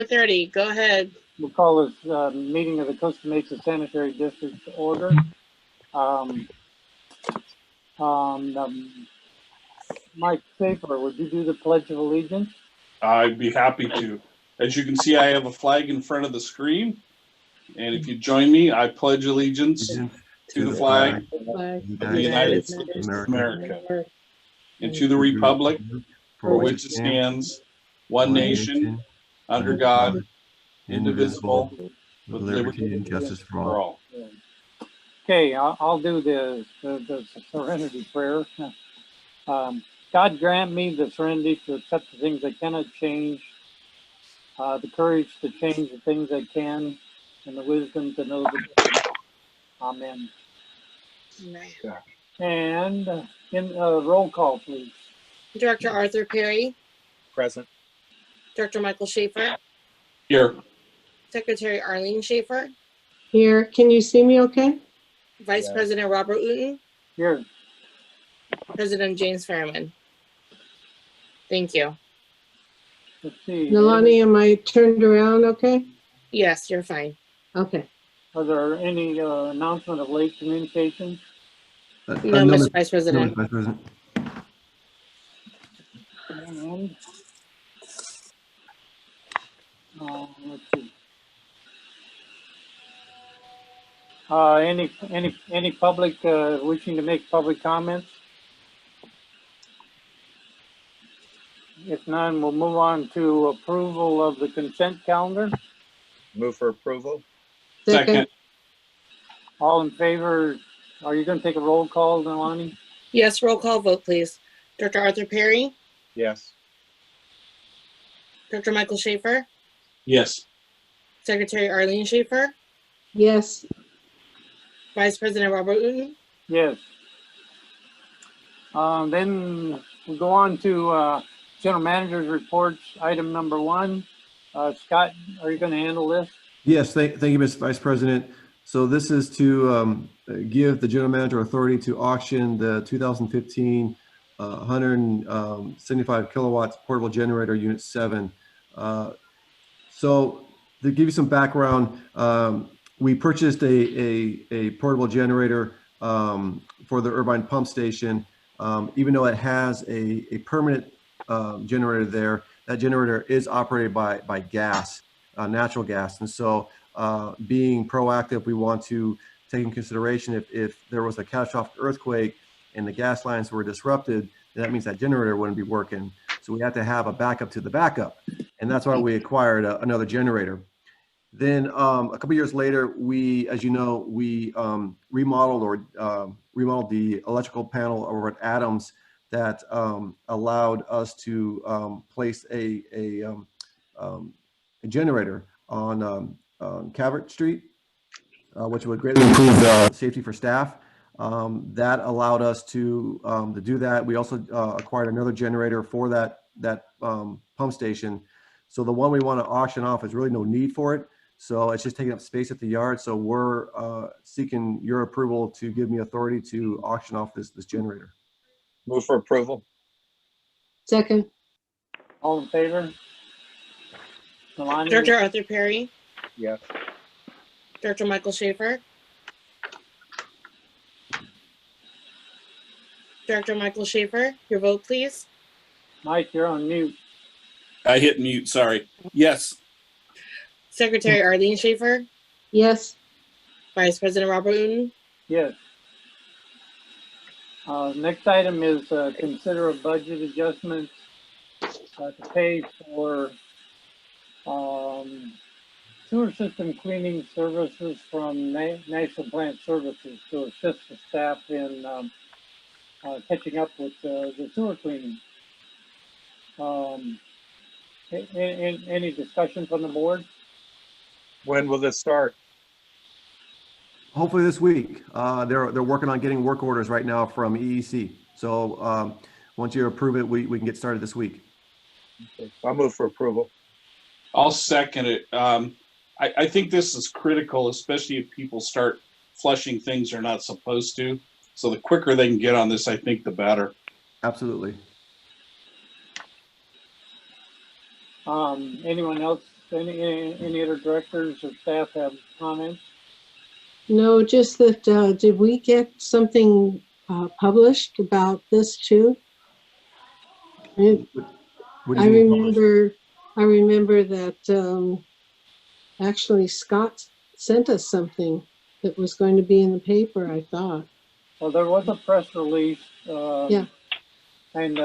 4:30, go ahead. We'll call this meeting of the Costa Mesa Sanitary District to order. Um, Mike Schaefer, would you do the Pledge of Allegiance? I'd be happy to. As you can see, I have a flag in front of the screen. And if you join me, I pledge allegiance to the flag of the United States of America and to the republic for which it stands, one nation, under God, indivisible, with liberty and justice for all. Okay, I'll do the serenity prayer. God grant me the serenity to accept the things I cannot change, the courage to change the things I can, and the wisdom to know the difference. Amen. And in roll call, please. Director Arthur Perry, Present. Director Michael Schaefer, Here. Secretary Arlene Schaefer, Here, can you see me okay? Vice Yes. President Robert Uten, Here. President James Fairman. Thank you. Let's see. Nalani, am I turned around okay? Yes, you're fine. Okay. Are there any announcement of late communications? No, Mr. Vice President. Vice President. And, let's see. Any public wishing to make public comments? If none, we'll move on to approval of the consent calendar. Move for approval. Second. All in favor? Are you going to take a roll call, Nalani? Yes, roll call vote, please. Director Arthur Perry, Yes. Director Michael Schaefer, Yes. Secretary Arlene Schaefer, Yes, Vice President Robert Uten. Yes. Then we'll go on to General Manager's reports, item number 1. Scott, are you going to handle this? Yes, thank you, Mr. Vice President. So this is to give the general manager authority to auction the 2015 175 kilowatts portable generator unit 7. So to give you some background, we purchased a portable generator for the Irvine pump station. Even though it has a permanent generator there, that generator is operated by gas, natural gas. And so being proactive, we want to take in consideration if there was a catastrophic earthquake and the gas lines were disrupted, that means that generator wouldn't be working. So we had to have a backup to the backup. And that's why we acquired another generator. Then a couple years later, we, as you know, we remodeled the electrical panel over at Adams that allowed us to place a generator on Calvert Street, which would greatly improve the safety for staff. That allowed us to do that. We also acquired another generator for that pump station. So the one we want to auction off is really no need for it. So it's just taking up space at the yard. So we're seeking your approval to give me authority to auction off this generator. Move for approval. second, All in favor? Nalani? Director Arthur Perry, Yes. Director Michael Schaefer, Director Michael Schaefer, your vote, please. Mike, you're on mute. I hit mute, sorry. Yes. Secretary Arlene Schaefer, yes, Vice President Robert Uten. Yes. Next item is consider a budget adjustment to pay for sewer system cleaning services from National Plant Services to assist the staff in catching up with the sewer cleaning. Any discussion from the board? When will this start? Hopefully this week. They're working on getting work orders right now from EEC. So once you approve it, we can get started this week. I'll move for approval. I'll second it. I think this is critical, especially if people start flushing things they're not supposed to. So the quicker they can get on this, I think the better. Absolutely. Anyone else Any other directors or staff have comments? No, just that, did we get something published about this too? I What do you mean published? I remember that actually Scott sent us something that was going to be in the paper, I thought. Well, there was a press release. Yeah. And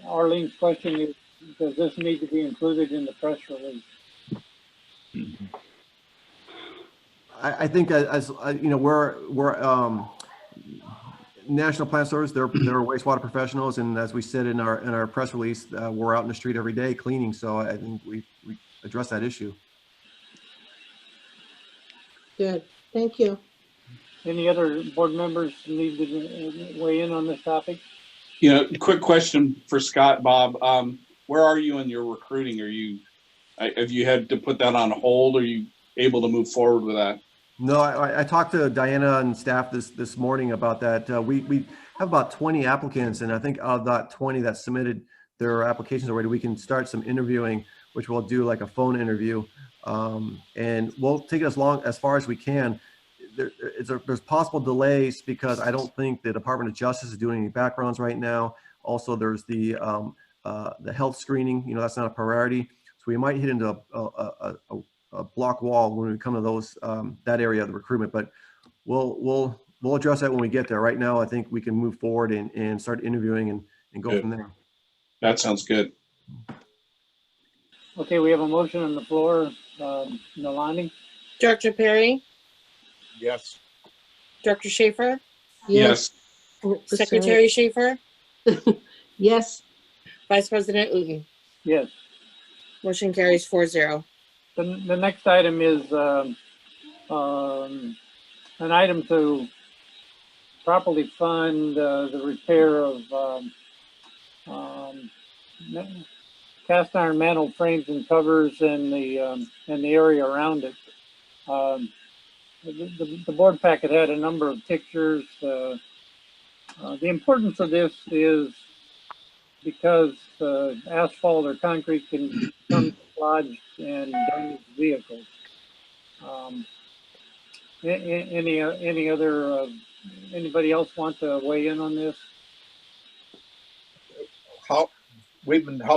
Arlene's question is, does this need to be included in the press release? I think as you know, we're National Plant Service. They're wastewater professionals, and as we said in our press release, we're out in the street every day cleaning. So I think we address that issue. Good, thank you. Any other board members need to weigh in on this topic? You know, quick question for Scott, Bob. Where are you in your recruiting? Have you had to put that on hold? Or are you able to move forward with that? No, I talked to Diana and staff this morning about that. We have about 20 applicants, and I think out of that 20 that submitted their applications already, we can start some interviewing, which we'll do like a phone interview, and we'll take it as far as we can. There's possible delays because I don't think the Department of Justice is doing any backgrounds right now. Also, there's the health screening. You know, that's not a priority, so we might hit into a block wall when we come to those that area of the recruitment. But we'll address that when we get there. Right now, I think we can move forward and start interviewing and go from there. That sounds good. Okay, we have a motion on the floor. Nolani? Director Perry, Yes. Director Schaefer, Yes. Secretary Schaefer, Yes, Vice President Uten. Yes. Motion carries 4-0. The next item is an item to properly fund the repair of cast iron mantle frames and covers and the area around it. The board packet had a number of pictures. The importance of this is because asphalt or concrete can become dislodged and damage vehicles. Anybody else want to weigh in on this? How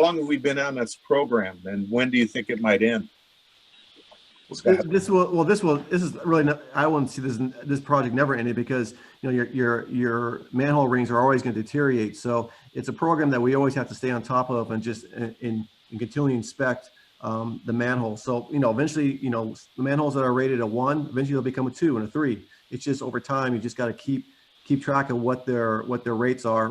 long have we been on this program, and when do you think it might end? This is really not, I wouldn't see this project never ending because you know your manhole rings are always going to deteriorate. So it's a program that we always have to stay on top of and just and continually inspect the manhole. So you know eventually you know the manholes that are rated a 1, eventually they'll become a 2 and a 3. It's just over time you just got to keep track of what their rates are,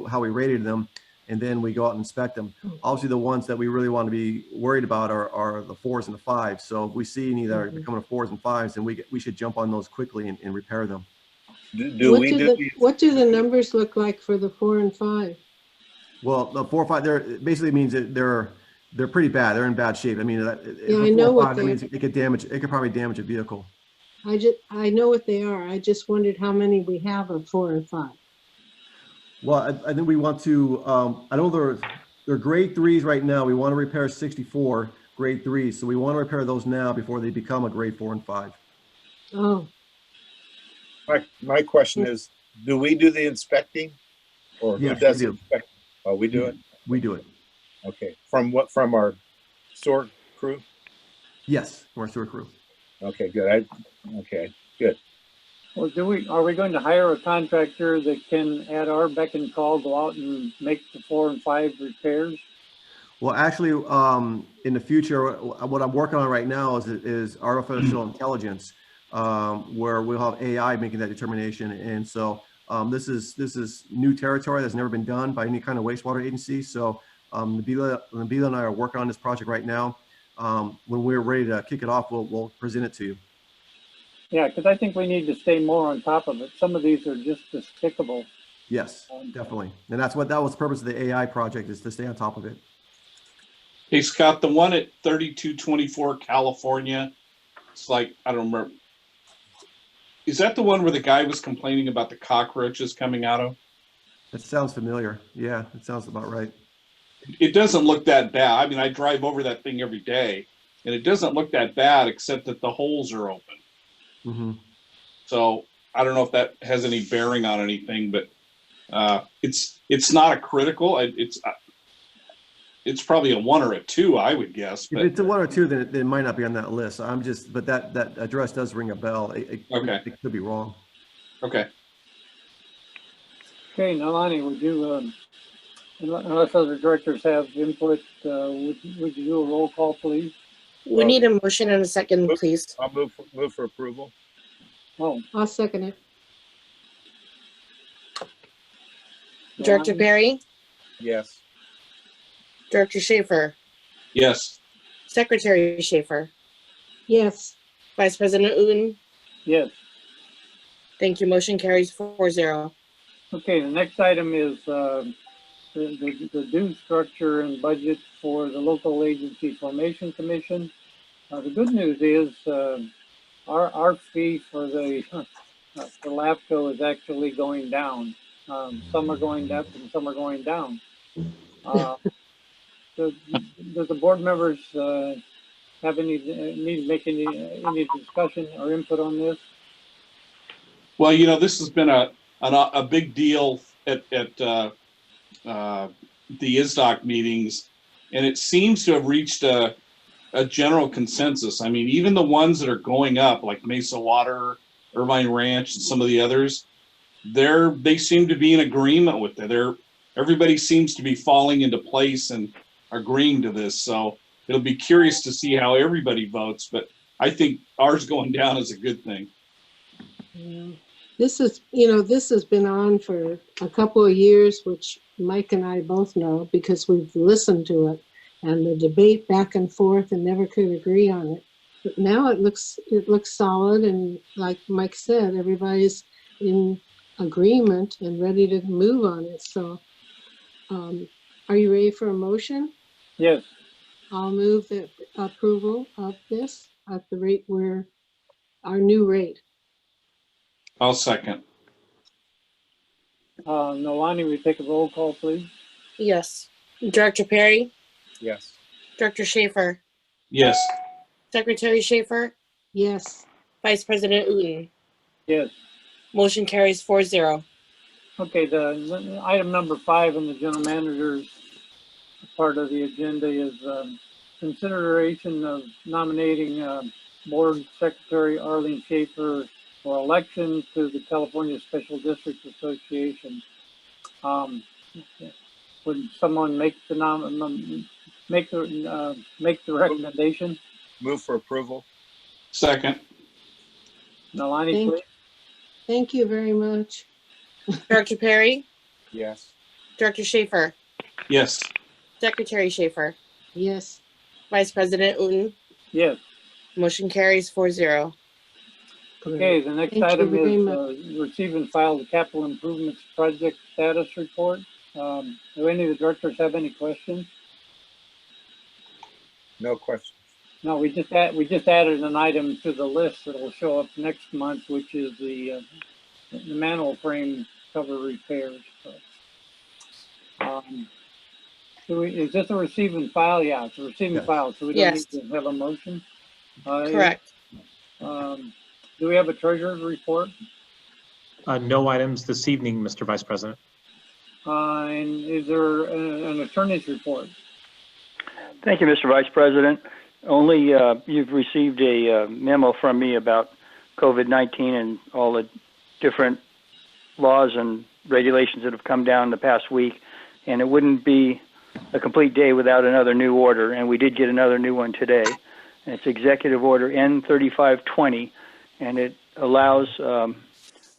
how we rated them, and then we go out and inspect them. Obviously, the ones that we really want to be worried about are the 4s and the 5s. So if we see any that are becoming 4s and 5s, then we should jump on those quickly and repair them. What do the numbers look like for the 4 and 5? Well, the 4 or 5, it basically means that they're pretty bad. They're in bad shape. I mean, I know what that means it could probably damage a vehicle. I know what they are. I just wondered how many we have of 4 and 5. Well, I think we want to, I know they're grade 3s right now. We want to repair 64 grade 3s. So we want to repair those now before they become a grade 4 and 5. Oh, My question is, do we do the inspecting, or who Yes, does we the do. inspecting? Oh, we do it? We do it. Okay. From our SOAR crew? Yes, from our sewer crew. Okay, good. Okay, good. Well, are we going to hire a contractor that can, at our beck and call, go out and make the 4 and 5 repairs? Well, actually, in the future, what I'm working on right now is artificial intelligence, where we'll have AI making that determination. And so this is new territory that's never been done by any kind of wastewater agency. So Nabila and I are working on this project right now. When we're ready to kick it off, we'll present it to you. Yeah, because I think we need to stay more on top of it. Some of these are just despicable. Yes, definitely. And that was the purpose of the AI project, is to stay on top of it. Hey, Scott, the one at 3224 California, it's like, I don't remember. Is that the one where the guy was complaining about the cockroaches coming out of? It sounds familiar. Yeah, it sounds about right. It doesn't look that bad. I mean, I drive over that thing every day. and it doesn't look that bad, except that the holes are open. Mhm. So I don't know if that has any bearing on anything, but it's not a critical. It's probably a 1 or a 2, I would guess. If But it's a 1 or 2, then it might not be on that list. But that address does ring a bell. Okay. It could be wrong. okay. Okay, Nalani, would you, unless other directors have input, would you do a roll call, please? We need a motion and a second, please. I'll move for approval. Oh, I'll second it. Director Nalani? Perry, Yes. Director Schaefer, Yes. Secretary Schaefer, Yes, Vice President Uten. Yes. Thank you. Motion carries 4-0. Okay, the next item is the due structure and budget for the Local Agency Formation Commission. The good news is our fee for the for LAFCO is actually going down. Some are going up and some are going down. Does the board members have any need to make any discussion or input on this? Well, this has been a big deal at the ISDOC meetings, and it seems to have reached a general consensus. I mean, even the ones that are going up, like Mesa Water, Irvine Ranch, and some of the others, they seem to be in agreement with it. Everybody seems to be falling into place and agreeing to this. So it'll be curious to see how everybody votes, but I think ours going down is a good thing. yeah. This has been on for a couple of years, which Mike and I both know because we've listened to it and the debate back and forth and never could agree on it. But now it looks solid, and like Mike said, everybody's in agreement and ready to move on it. So, are you ready for a motion? Yes. I'll move the approval of this at the rate our new rate. I'll second. Nolani, we take a roll call, please? Yes. Director Perry, Yes. Director Schaefer, Yes. Secretary Schaefer, Yes, Vice President Uten. Yes. Motion carries 4-0. Okay, the item number 5 in the general manager's part of the agenda is consideration of nominating Board Secretary Arlene Schaefer for election to the California Special District Association. Would someone make the recommendation? Move for approval. Second. Nalani, please. thank you very much. Director Perry, Yes. Director Schaefer, Yes. Secretary Schaefer, Yes, Vice President Uten. Yes. Motion carries 4-0. Okay, the next Thank you item very is much. receive and file the capital improvements project status report. Do any of the directors have any questions? No questions. No, we just added an item to the list that will show up next month, which is the manhole frame cover repairs. So, is this a receive and file? Yeah, it's a receive and Yes. file, so we don't Yes. need to have a motion. Correct. Do we have a treasurer's report? No items this evening, Mr. Vice President. And is there an attorney's report? Thank you, Mr. Vice President. Only you've received a memo from me about COVID-19 and all the different laws and regulations that have come down the past week, and it wouldn't be a complete day without another new order, and we did get another new one today. And it's Executive Order N3520, and it allows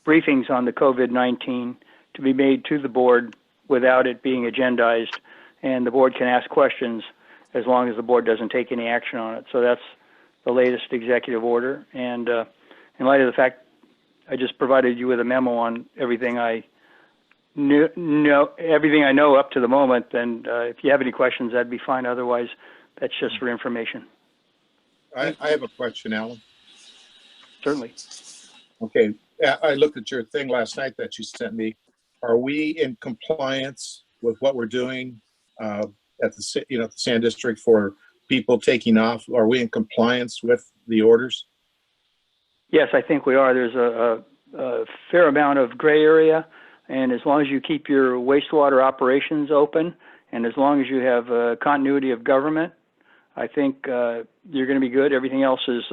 briefings on the COVID-19 to be made to the board without it being agendized, and the board can ask questions as long as the board doesn't take any action on it. So that's the latest executive order. And in light of the fact I just provided you with a memo on everything I know up to the moment, then if you have any questions, that'd be fine. Otherwise, that's just for information. I have a question, Alan. Certainly. Okay, I looked at your thing last night that you sent me. Are we in compliance with what we're doing at the Sand District for people taking off? Are we in compliance with the orders? Yes, I think we are. There's a fair amount of gray area, and as long as you keep your wastewater operations open, and as long as you have continuity of government, I think you're going to be good. Everything else is,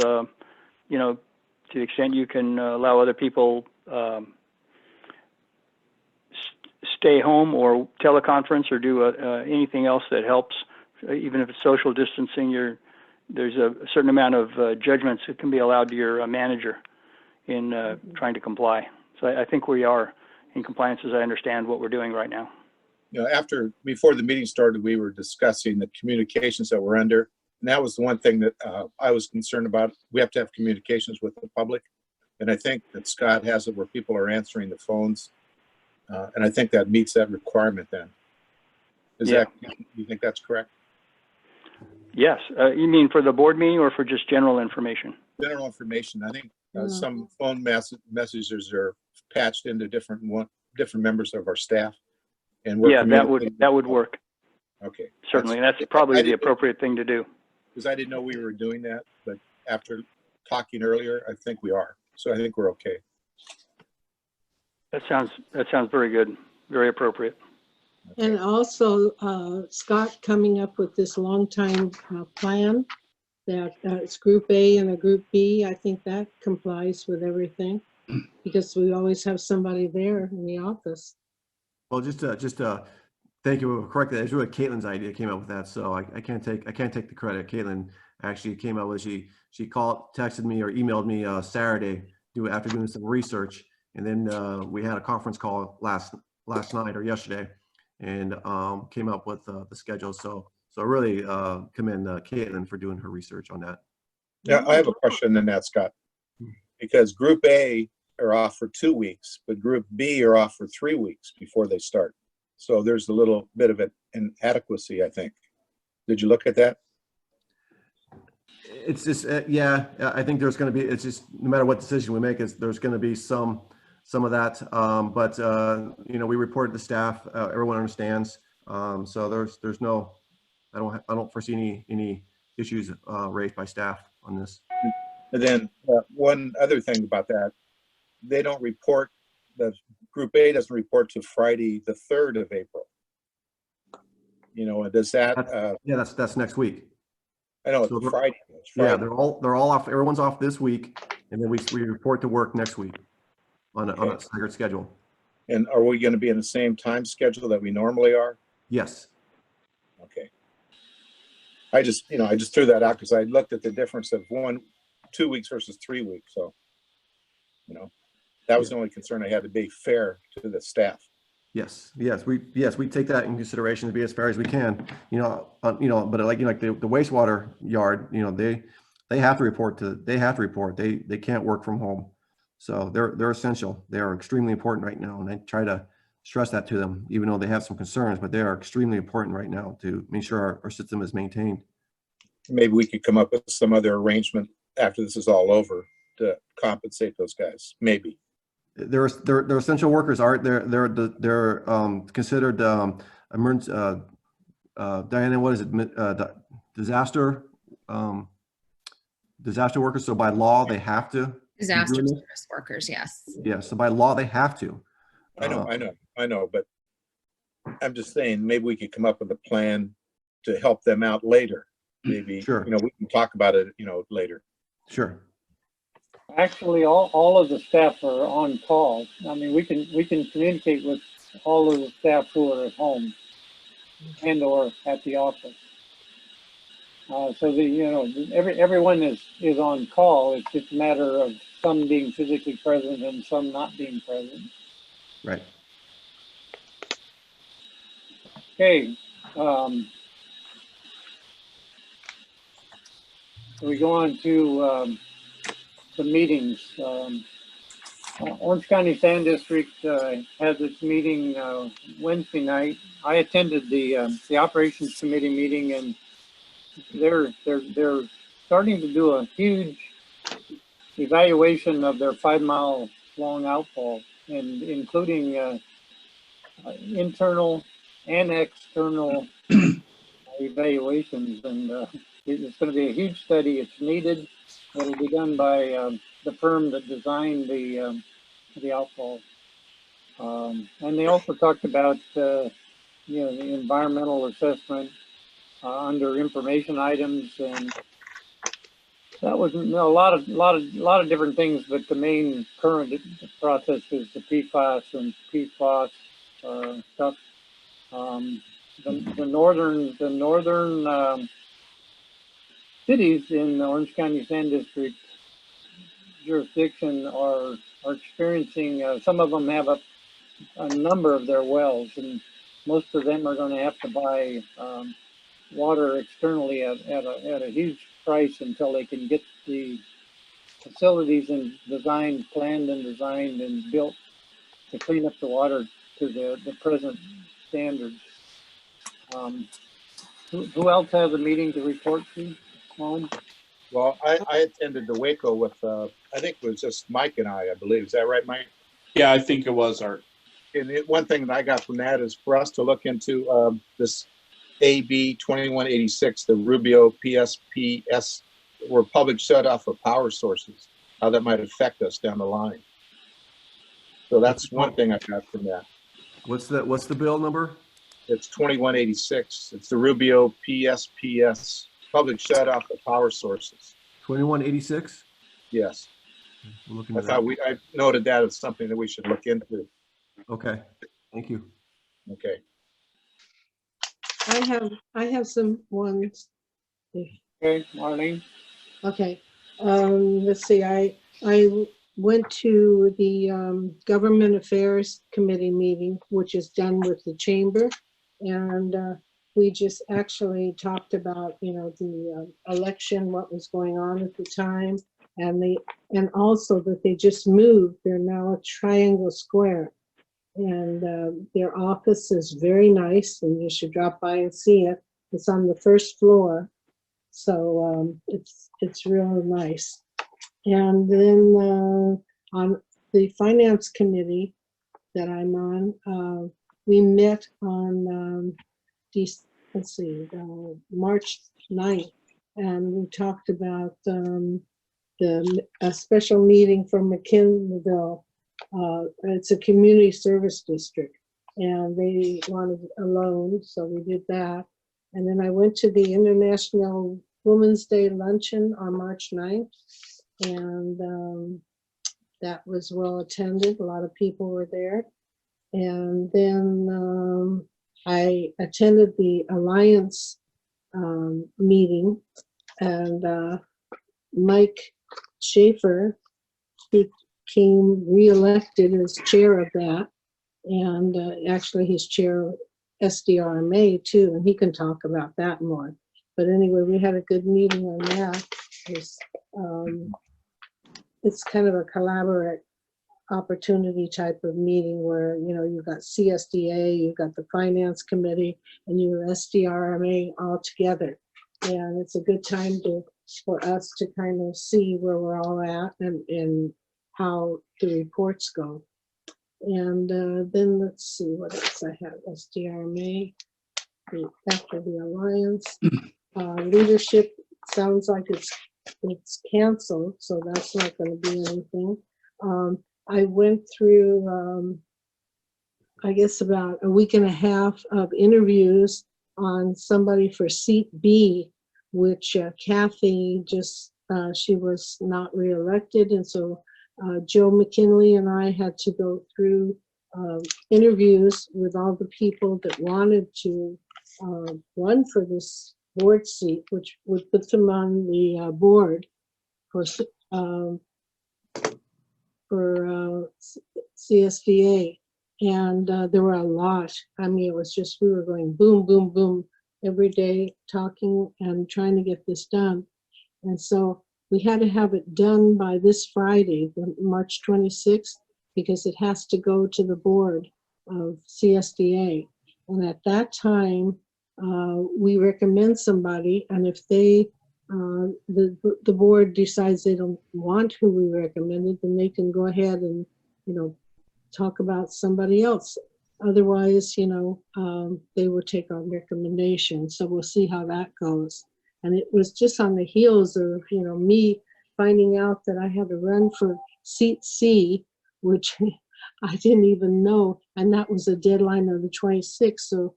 you know, to the extent you can allow other people stay home or teleconference or do anything else that helps, even if it's social distancing, there's a certain amount of judgments that can be allowed to your manager in trying to comply. So I think we are in compliance as I understand what we're doing right now. You know, before the meeting started, we were discussing the communications that we're under. And that was the one thing that I was concerned about. We have to have communications with the public. And I think that Scott has it where people are answering the phones. And I think that meets that requirement then. You think that's correct? Yes. You mean for the board meeting or for just general information? General information. I think some phone messages are patched into different members of our staff. And we're that would work. Okay. Certainly. That's probably the appropriate thing to do. Because I didn't know we were doing that, but after talking earlier, I think we are. So I think we're okay. That sounds very good, very appropriate. And also, Scott coming up with this long-time plan that it's Group A and a Group B. I think that complies with everything because we always have somebody there in the office. Well, just thank you for correcting that. It's really Caitlin's idea came up with that, so I can't take the credit. Caitlin actually came up with she called, texted me or emailed me Saturday after doing some research, and then we had a conference call last night or yesterday, and came up with the schedule. So really commend Caitlin for doing her research on that. Yeah, I have a question on that, Scott, because Group A are off for 2 weeks, but Group B are off for 3 weeks before they start. So there's a little bit of an inadequacy, I think. Did you look at that? It's just, yeah, I think there's going to be, it's just, no matter what decision we make, there's going to be some of that. But you know, we reported to staff, everyone understands. So there's no, I don't foresee any issues raised by staff on this. And then one other thing about that, they don't report, the Group A doesn't report to Friday, the 3rd of April. You know, does that? Yeah, that's next week. I know, So it's Friday. Yeah, they're all off. Everyone's off this week, and then we report to work next week on a staggered schedule. And are we going to be in the same time schedule that we normally are? Yes. Okay. I just threw that out because I looked at the difference of 2 weeks versus 3 weeks. So, you know, that was the only concern I had, to be fair to the staff. Yes, we take that in consideration to be as fair as we can. But like the wastewater yard, you know, they have to report. They can't work from home, so they're essential. They are extremely important right now, and I try to stress that to them, even though they have some concerns. But they are extremely important right now to make sure our system is maintained. Maybe we could come up with some other arrangement after this is all over to compensate those guys. Maybe. They're essential workers. They're considered emergency. Diana, what is it? Disaster workers. So by law, they have to. Disaster service workers. Yes. Yeah. So by law, they have to. I know. But I'm just saying, maybe we could come up with a plan to help them out later. Maybe. Sure. You know, we can talk about it, you know, later. Sure. Actually, all of the staff are on call. I mean, we can communicate with all of the staff who are at home and or at the office. So everyone is on call. It's just a matter of some being physically present and some not being present. Right. Okay. We go on to the meetings. Orange County Sand District has its meeting Wednesday night. I attended the operations committee meeting, and they're starting to do a huge evaluation of their 5-mile long outfall, and including internal and external evaluations. And It's going to be a huge study. It's needed. It'll be done by the firm that designed the outfall. And they also talked about the environmental assessment under information items, and that was a lot of different things. But the main current process is the PFAS and PFOS stuff. The northern cities in the Orange County Sand District jurisdiction are experiencing. Some of them have a number of their wells, and most of them are going to have to buy water externally at a huge price until they can get the facilities planned and designed and built to clean up the water to the present standards. Who else has a meeting to report to? Home? Well, I attended the Waco with, I think it was just Mike and I believe. Is that right, Mike? Yeah, I think it was, Art. And one thing that I got from that is for us to look into this AB 2186, the Rubio PSPS, or public shut-off of power sources, how that might affect us down the line. So that's one thing I got from that. What's the bill number? It's 2186. It's the Rubio PSPS, public shut-off of power sources. 2186? Yes. We're looking I at thought that. I noted that as something that we should look into. Okay, thank you. Okay. I have some ones. Okay, Marlene. Okay, let's see, I went to the Government Affairs Committee meeting, which is done with the chamber. And we just actually talked about, the election, what was going on at the time. And also that they just moved, they're now a Triangle Square. And their office is very nice, and you should drop by and see it. It's on the first floor. So it's real nice. And then on the Finance Committee that I'm on, we met on March 9th, and we talked about a special meeting from McKinneyville. It's a community service district, and they wanted a loan, so we did that. And then I went to the International Women's Day luncheon on March 9th, and that was well attended. A lot of people were there. And then I attended the Alliance meeting, and Mike Schaefer became reelected as chair of that. And actually he's chair of SDRMA too, and he can talk about that more. But anyway, we had a good meeting on that. It's kind of a collaborative opportunity type of meeting where, you've got CSDA, you've got the Finance Committee, and you have SDRMA all together. And it's a good time for us to kind of see where we're all at and how the reports go. And then let's see what else I have. SDRMA, after the Alliance. Leadership sounds like it's canceled, so that's not going to be anything. I went through, I guess, about a week and a half of interviews on somebody for seat B, which Kathy just, she was not reelected. And so Joe McKinley and I had to go through interviews with all the people that wanted to run for this board seat, which would put them on the board for CSDA. And there were a lot. I mean, it was just, we were going boom, boom, boom every day, talking and trying to get this done. And so we had to have it done by this Friday, March 26th, because it has to go to the board of CSDA. And at that time, we recommend somebody, and if they, the board decides they don't want who we recommended, then they can go ahead and, talk about somebody else. Otherwise, they will take our recommendation. So we'll see how that goes. And it was just on the heels of, me finding out that I had to run for seat C, which I didn't even know. And that was a deadline of the 26th. So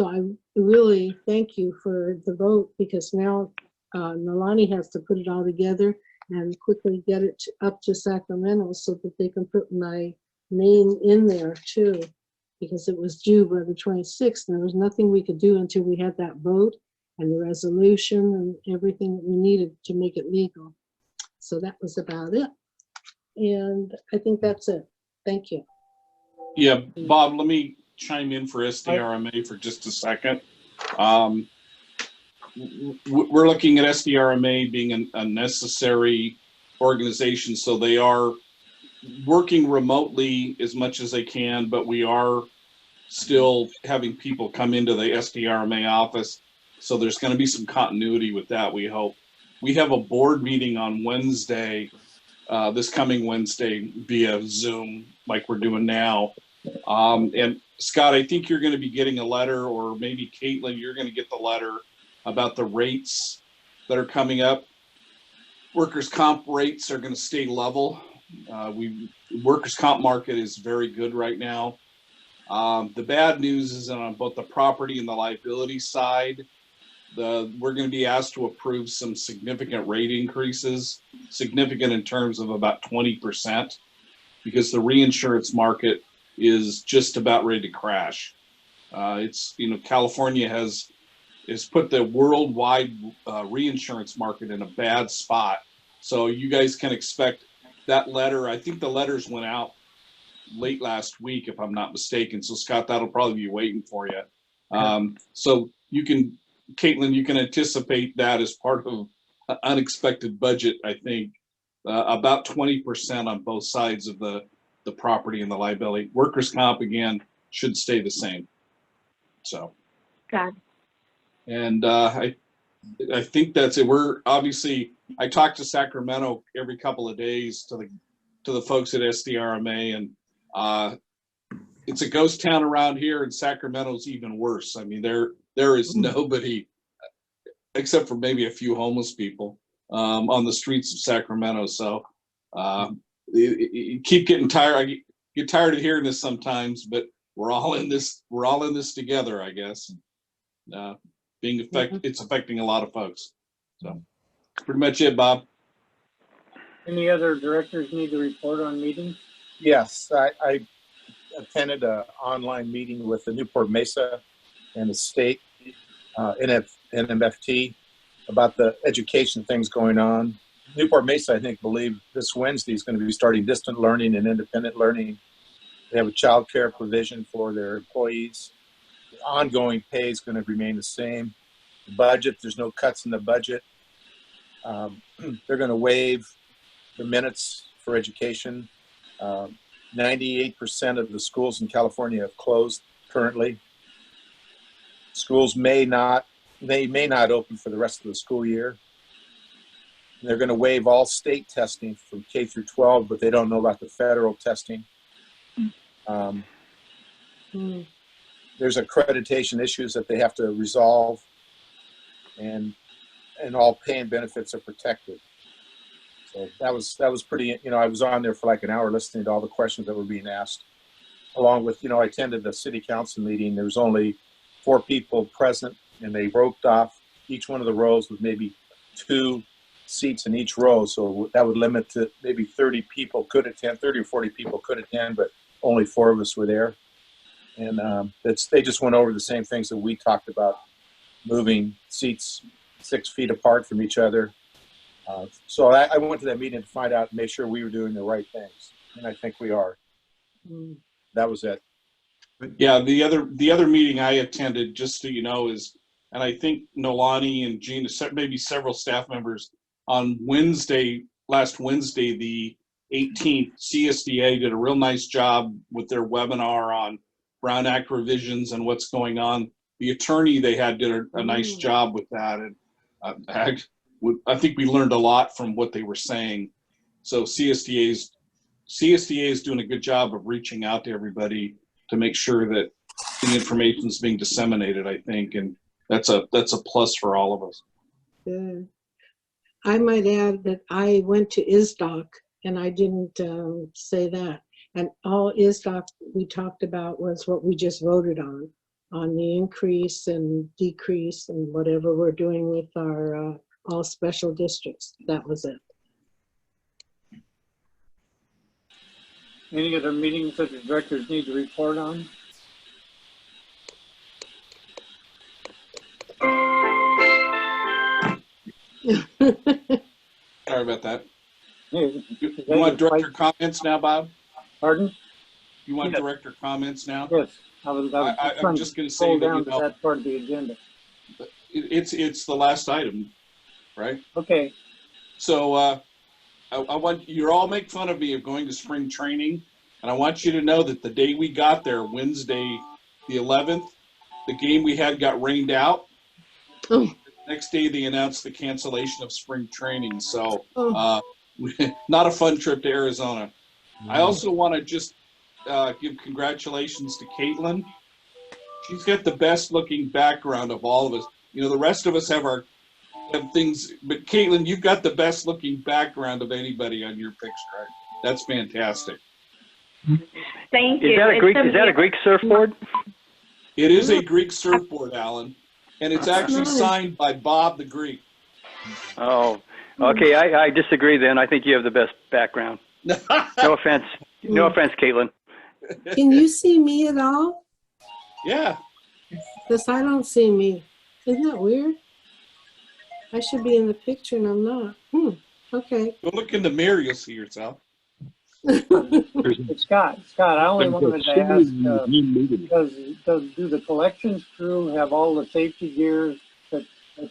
I really thank you for the vote, because now Nolani has to put it all together and quickly get it up to Sacramento so that they can put my name in there too, because it was due by the 26th. And there was nothing we could do until we had that vote and the resolution and everything that we needed to make it legal. So that was about it. And I think that's it. Thank you. Yeah, Bob, let me chime in for SDRMA for just a second. We're looking at SDRMA being a necessary organization, so they are working remotely as much as they can, but we are still having people come into the SDRMA office. So there's going to be some continuity with that, we hope. We have a board meeting on Wednesday, this coming Wednesday via Zoom, like we're doing now. And Scott, I think you're going to be getting a letter, or maybe Caitlin, you're going to get the letter about the rates that are coming up. Workers' comp rates are going to stay level. Workers' comp market is very good right now. The bad news is that on both the property and the liability side, we're going to be asked to approve some significant rate increases, significant in terms of about 20%, because the reinsurance market is just about ready to crash. California has put the worldwide reinsurance market in a bad spot. So you guys can expect that letter. I think the letters went out late last week, if I'm not mistaken. So Scott, that'll probably be waiting for you. So Caitlin, you can anticipate that as part of an unexpected budget, I think, about 20% on both sides of the property and the liability. Workers' comp, again, should stay the same. So. God. And I think that's it. I talk to Sacramento every couple of days to the folks at SDRMA, and it's a ghost town around here, and Sacramento's even worse. I mean, there is nobody except for maybe a few homeless people on the streets of Sacramento. So you keep getting tired. I get tired of hearing this sometimes, but we're all in this together, I guess. It's affecting a lot of folks. So that's pretty much it, Bob. Any other directors need to report on meetings? Yes, I attended an online meeting with the Newport Mesa and the state NMFT about the education things going on. Newport Mesa, I think, believe this Wednesday is going to be starting distant learning and independent learning. They have a child care provision for their employees. The ongoing pay is going to remain the same. The budget, there's no cuts in the budget. They're going to waive the minutes for education. 98% of the schools in California have closed currently. Schools may not open for the rest of the school year. They're going to waive all state testing from K through 12, but they don't know about the federal testing. There's accreditation issues that they have to resolve, and all pay and benefits are protected. So that was pretty, I was on there for like an hour listening to all the questions that were being asked, along with, I attended the city council meeting. There was only 4 people present, and they roped off each one of the rows with maybe 2 seats in each row. So that would limit to maybe 30 people could attend, 30 or 40 people could attend, but only 4 of us were there. And they just went over the same things that we talked about, moving seats 6 feet apart from each other. So I went to that meeting to find out and make sure we were doing the right things. And I think we are. That was it. Yeah, the other meeting I attended, just so you know, is, and I think Nolani and Gina, maybe several staff members, on last Wednesday, the 18th, CSDA did a real nice job with their webinar on Brown Act revisions and what's going on. The attorney they had did a nice job with that, and I think we learned a lot from what they were saying. So CSDA is doing a good job of reaching out to everybody to make sure that the information is being disseminated, I think, and that's a plus for all of us. Good. I might add that I went to ISDOC and I didn't say that. And all ISDOC we talked about was what we just voted on the increase and decrease and whatever we're doing with our all special districts. That was it. Any other meetings that the directors need to report on? Sorry about that. Is You that want your director fight? comments now, Bob? Pardon? You want Yes. director comments now? Yes, I was I'm trying just to gonna say scroll that, down you to know, that part of the agenda. it's the last item, right? Okay, So I want you all make fun of me of going to spring training, and I want you to know that the day we got there, Wednesday, the 11th, the game we had got rained out. Oh. Next day, they announced the cancellation of spring training. So Oh. not a fun trip to Arizona. I also want to just give congratulations to Caitlin. She's got the best looking background of all of us. You know, the rest of us have things, but Caitlin, you've got the best looking background of anybody on your picture. Right? That's fantastic. Thank you. Is that a Greek surfboard? It is a Greek surfboard, Alan, and it's actually Nice. signed by Bob the Greek. Oh, okay. I disagree then. I think you have the best background. No offense. No offense, Caitlin. Can you see me at all? Yeah. Because I don't see me. Isn't that weird? I should be in the picture and I'm not. Okay. Go look in the mirror, you'll see yourself. Scott, I only wanted to ask, do the collections crew have all the safety gears that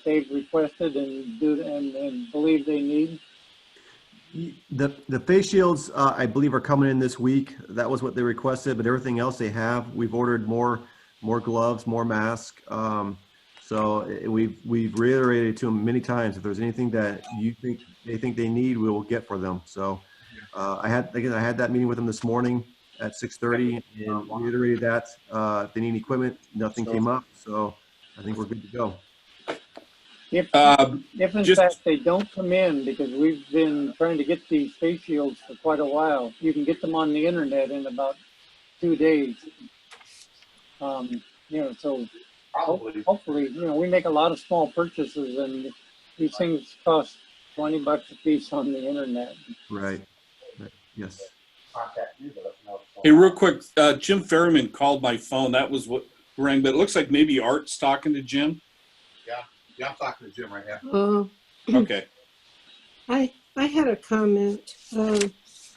they've requested and believe they need? The face shields, I believe, are coming in this week. That was what they requested, but everything else they have. We've ordered more gloves, more masks. So we've reiterated to them many times, if there's anything that they think they need, we will get for them. So I had that meeting with them this morning at 6:30 and reiterated that if they need equipment, nothing came up. So I think we're good to go. If in fact they don't come in, because we've been trying to get these face shields for quite a while, you can get them on the internet in about 2 days. So hopefully, we make a lot of small purchases, and these things cost $20 a piece on the internet. Right. Yes. Hey, real quick, Jim Ferryman called my phone. That was what rang, but it looks like maybe Art's talking to Jim. Yeah, I'm talking to Jim right now. Okay. I had a comment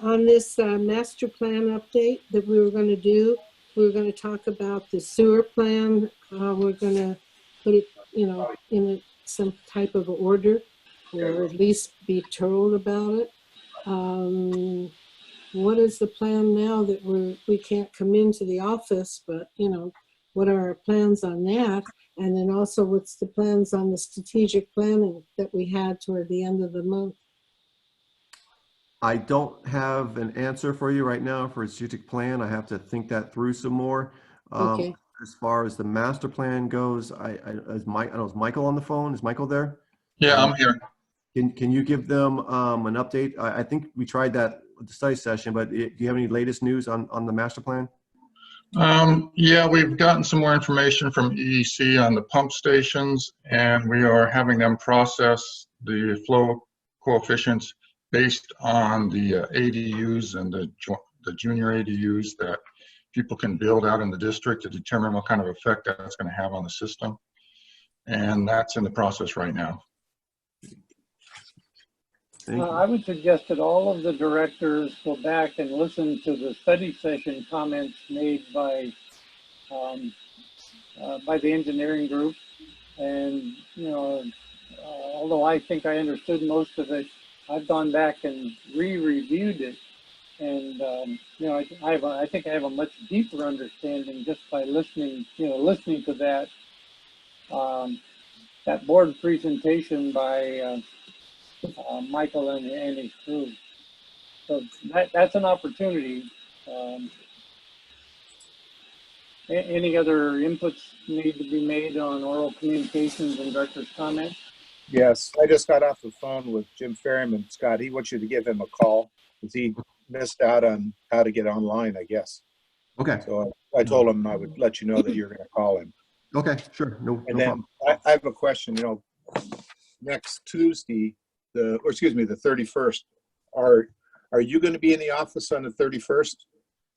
on this master plan update that we were going to do. We were going to talk about the sewer plan. We're going to put it, in some type of order, or at least be told about it. What is the plan now that we can't come into the office, but, what are our plans on that? And then also what's the plans on the strategic planning that we had toward the end of the month? I don't have an answer for you right now for a strategic plan. I have to think that through some more. Okay. As far as the master plan goes, is Michael on the phone? Is Michael there? Yeah, I'm here. Can you give them an update? I think we tried that at the study session, but do you have any latest news on the master plan? Yeah, we've gotten some more information from EEC on the pump stations, and we are having them process the flow coefficients based on the ADUs and the junior ADUs that people can build out in the district to determine what kind of effect that's going to have on the system. And that's in the process right now. I would suggest that all of the directors go back and listen to the study session comments made by the engineering group. And, although I think I understood most of it, I've gone back and re-reviewed it. And, I think I have a much deeper understanding just by listening to that board presentation by Michael and his crew. So that's an opportunity. Any other inputs need to be made on oral communications and director's comments? Yes, I just got off the phone with Jim Ferryman. Scott, he wants you to give him a call because he missed out on how to get online, I guess. Okay, So I told him I would let you know that you're going to call him. okay, sure, no And then problem. I have a question, next Tuesday, the 31st, are you going to be in the office on the 31st?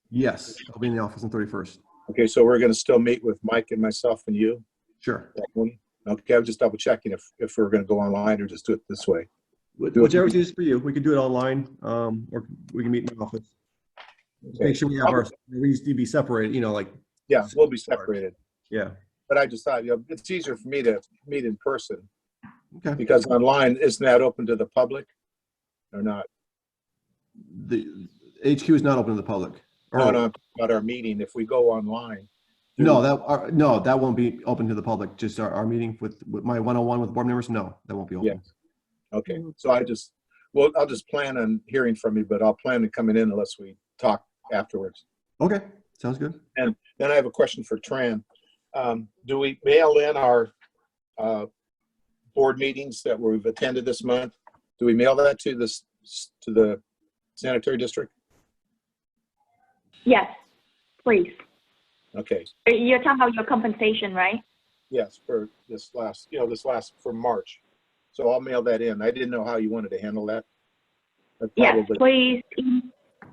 Yes, I'll be in the office on 31st. Okay, so we're going to still meet with Mike and myself and you? Sure. That one? Okay, I'm just double checking if we're going to go online or just do it this way. Whichever is easiest for you. We could do it online, or we can meet in the office. Okay. Make sure we have we need to be separated, Yeah, we'll be separated. yeah. But I just thought, it's easier for me to meet in person Okay. because online, isn't that open to the public or not? The HQ is not open to the public. No, no, about our meeting. If we go online. No, that won't be open to the public. Just our meeting with my one-on-one with board members. No, that won't be open. Yes. Okay. So I'll just plan on hearing from you, but I'll plan on coming in unless we talk afterwards. Okay. Sounds good. And then I have a question for Tran. Do we mail in our board meetings that we've attended this month? Do we mail that to the sanitary district? Yes, please. Okay. You're talking about your compensation, right? Yes, for this last for March. So I'll mail that in. I didn't know how you wanted to handle that. Yes, please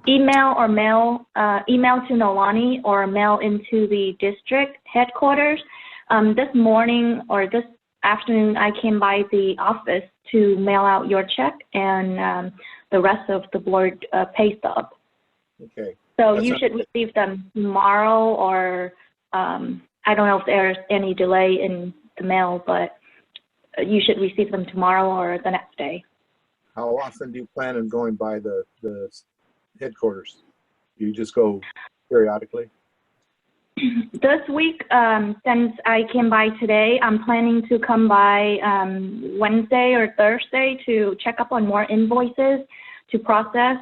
email or mail to Nolani or mail into the district headquarters. This morning or this afternoon, I came by the office to mail out your check and the rest of the board pay stub. Okay. So you should receive them tomorrow, or I don't know if there's any delay in the mail, but you should receive them tomorrow or the next day. How often do you plan on going by the headquarters? Do you just go periodically? This week, since I came by today, I'm planning to come by Wednesday or Thursday to check up on more invoices to process.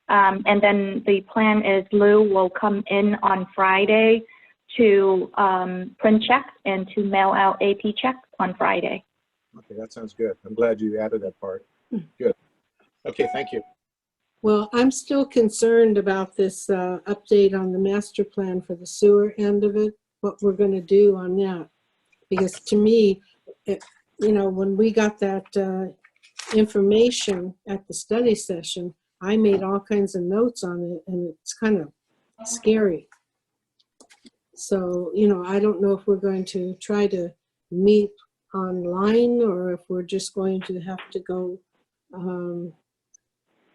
And then the plan is Lou will come in on Friday to print checks and to mail out AP checks on Friday. Okay, that sounds good. I'm glad you added that part. Good. Okay, thank you. Well, I'm still concerned about this update on the master plan for the sewer end of it, what we're going to do on that. Because to me, when we got that information at the study session, I made all kinds of notes on it, and it's kind of scary. So, I don't know if we're going to try to meet online or if we're just going to have to go,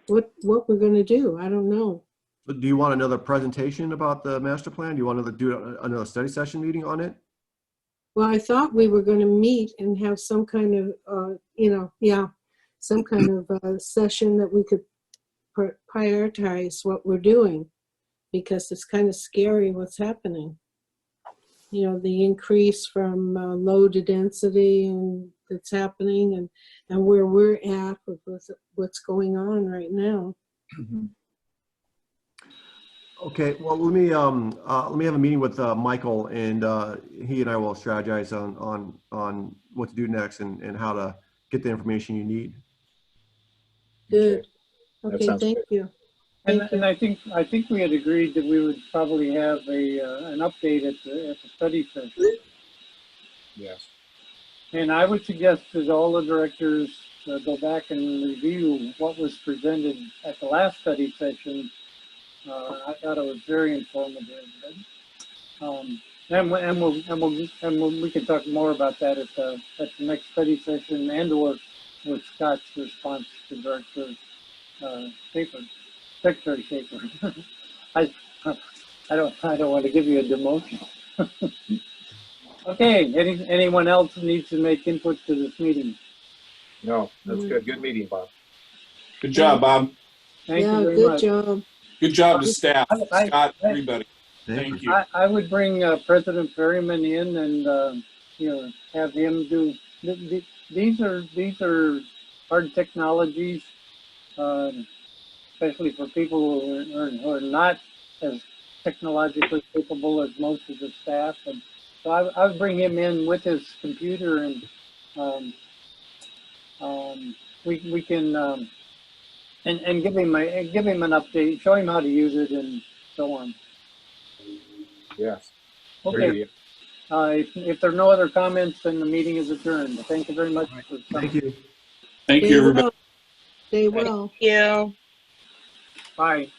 what we're going to do. I don't know. But do you want another presentation about the master plan? Do you want to do another study session meeting on it? Well, I thought we were going to meet and have some kind of, some kind of session that we could prioritize what we're doing, because it's kind of scary what's happening. The increase from low to density and that's happening, and where we're at with what's going on right now. Okay, well, let me have a meeting with Michael, and he and I will strategize on what to do next and how to get the information you need. Good. Okay, thank you. And I think we had agreed that we would probably have an update at the study session. Yes. And I would suggest that all the directors go back and review what was presented at the last study session. I thought it was very informative. And we can talk more about that at the next study session, and/or with Scott's response to Director Schaefer, Secretary Schaefer. I don't want to give you a demotion. Okay. Anyone else needs to make input to this meeting? No, that's good. Good meeting, Bob. Good job, Bob. Thank you very good much. job. Good job to staff, I- Scott, everybody. Thank you. I would bring President Ferryman in and have him do. These are hard technologies, especially for people who are not as technologically capable as most of the staff. And so I would bring him in with his computer and we can, and give him an update, show him how to use it and so on. Yes. Okay. If there are no other comments, then the meeting is adjourned. Thank you very much for coming. Thank you. Thank you, everybody. They will. You. Bye.